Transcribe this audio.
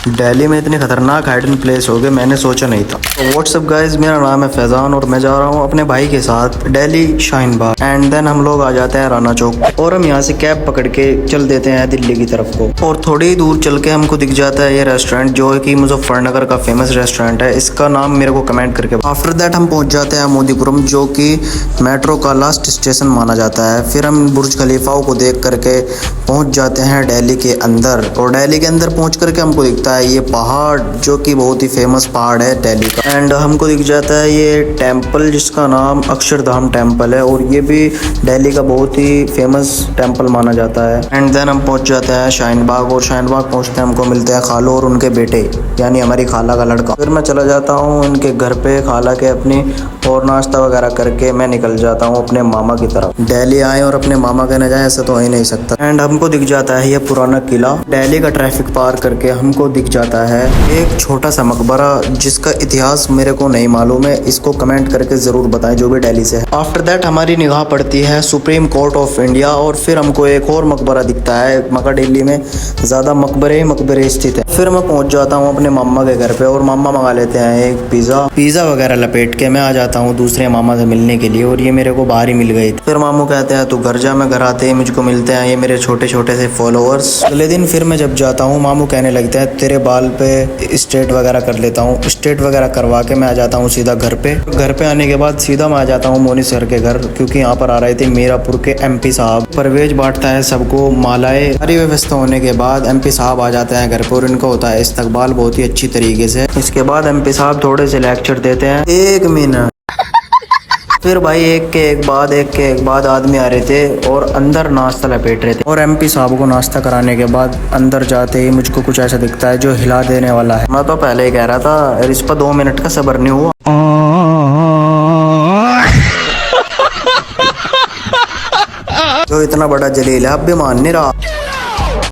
दिल्ली में इतनी खतरनाक हाइडिंग प्लेस हो गए मैंने सोचा नहीं था। तो व्हाट्सअप गाइज, मेरा नाम है फैजान और मैं जा रहा हूँ अपने भाई के साथ दिल्ली शाहीन बाग। एंड देन हम लोग आ जाते हैं राना चौक और हम यहाँ से कैब पकड़ के चल देते हैं दिल्ली की तरफ को। और थोड़ी दूर चल के हमको दिख जाता है ये रेस्टोरेंट जो है कि मुजफ्फरनगर का फेमस रेस्टोरेंट है। इसका नाम मेरे को कमेंट करके। आफ्टर दैट हम पहुँच जाते हैं मोदीपुरम जो कि मेट्रो का लास्ट स्टेशन माना जाता है। फिर हम बुर्ज खलीफा को देख करके पहुँच जाते हैं दिल्ली के अंदर। और दिल्ली के अंदर पहुँच करके हमको दिखता है ये पहाड़ जो कि बहुत ही फेमस पहाड़ है दिल्ली का। एंड हमको दिख जाता है ये टेम्पल जिसका नाम अक्षरधाम टेम्पल है और ये भी दिल्ली का बहुत ही फेमस टेम्पल माना जाता है। एंड देन हम पहुंच जाते हैं शाहीन बाग और शाहीन बाग पहुंचते हैं हमको मिलते हैं खालो और उनके बेटे यानी हमारी खाला का लड़का। फिर मैं चला जाता हूँ उनके घर पे खाला के अपनी और नाश्ता वगैरह करके मैं निकल जाता हूँ अपने मामा की तरफ। दिल्ली आए और अपने मामा के न जाए ऐसा तो हो ही नहीं सकता। एंड हमको दिख जाता है ये पुराना किला। दिल्ली का ट्रैफिक पार करके हमको दिख जाता है एक छोटा सा मकबरा जिसका इतिहास मेरे को नहीं मालूम है। इसको कमेंट करके जरूर बताएं जो भी दिल्ली से है। आफ्टर दैट हमारी निगाह पड़ती है सुप्रीम कोर्ट ऑफ इंडिया और फिर हमको एक और मकबरा दिखता है। मक्का दिल्ली में ज्यादा मकबरे मकबरे स्थित है। फिर मैं पहुंच जाता हूँ अपने मामा के घर पे और मामा मंगा लेते हैं एक पिज्जा वगैरह लपेट के मैं आ जाता हूँ दूसरे मामा से मिलने के लिए और ये मेरे को बाहर ही मिल गई। फिर मामू कहते हैं तू घर जा। मैं घर आते ही मुझको मिलते हैं ये मेरे छोटे छोटे से फॉलोअर्स। अगले दिन फिर मैं जब जाता हूँ मामू कहने लगते हैं तेरे बाल पे स्ट्रेट वगैरह कर लेता हूँ। स्ट्रेट वगैरह करवा के मैं आ जाता हूँ सीधा घर पे। घर पे आने के बाद सीधा मैं आ जाता हूँ मोनी सर के घर क्योंकि यहाँ पर आ रहे थे मीरापुर के एमपी साहब। परवेज बांटता है सबको मालाएं। सारी व्यवस्था होने के बाद एमपी साहब आ जाते हैं घर पर और इनका होता है इस्तकबाल बहुत ही अच्छी तरीके से। इसके बाद एमपी साहब थोड़े से लेक्चर देते हैं। एक मिनट। फिर भाई एक के एक बाद आदमी आ रहे थे और अंदर नाश्ता लपेट रहे थे और एमपी साहब को नाश्ता कराने के बाद अंदर जाते ही मुझको कुछ ऐसा दिखता है जो हिला देने वाला है। मैं तो पहले ही कह रहा था इस पर 2 मिनट का सब्र नहीं हुआ। जो इतना बड़ा जलील है अब भी मान नहीं रहा।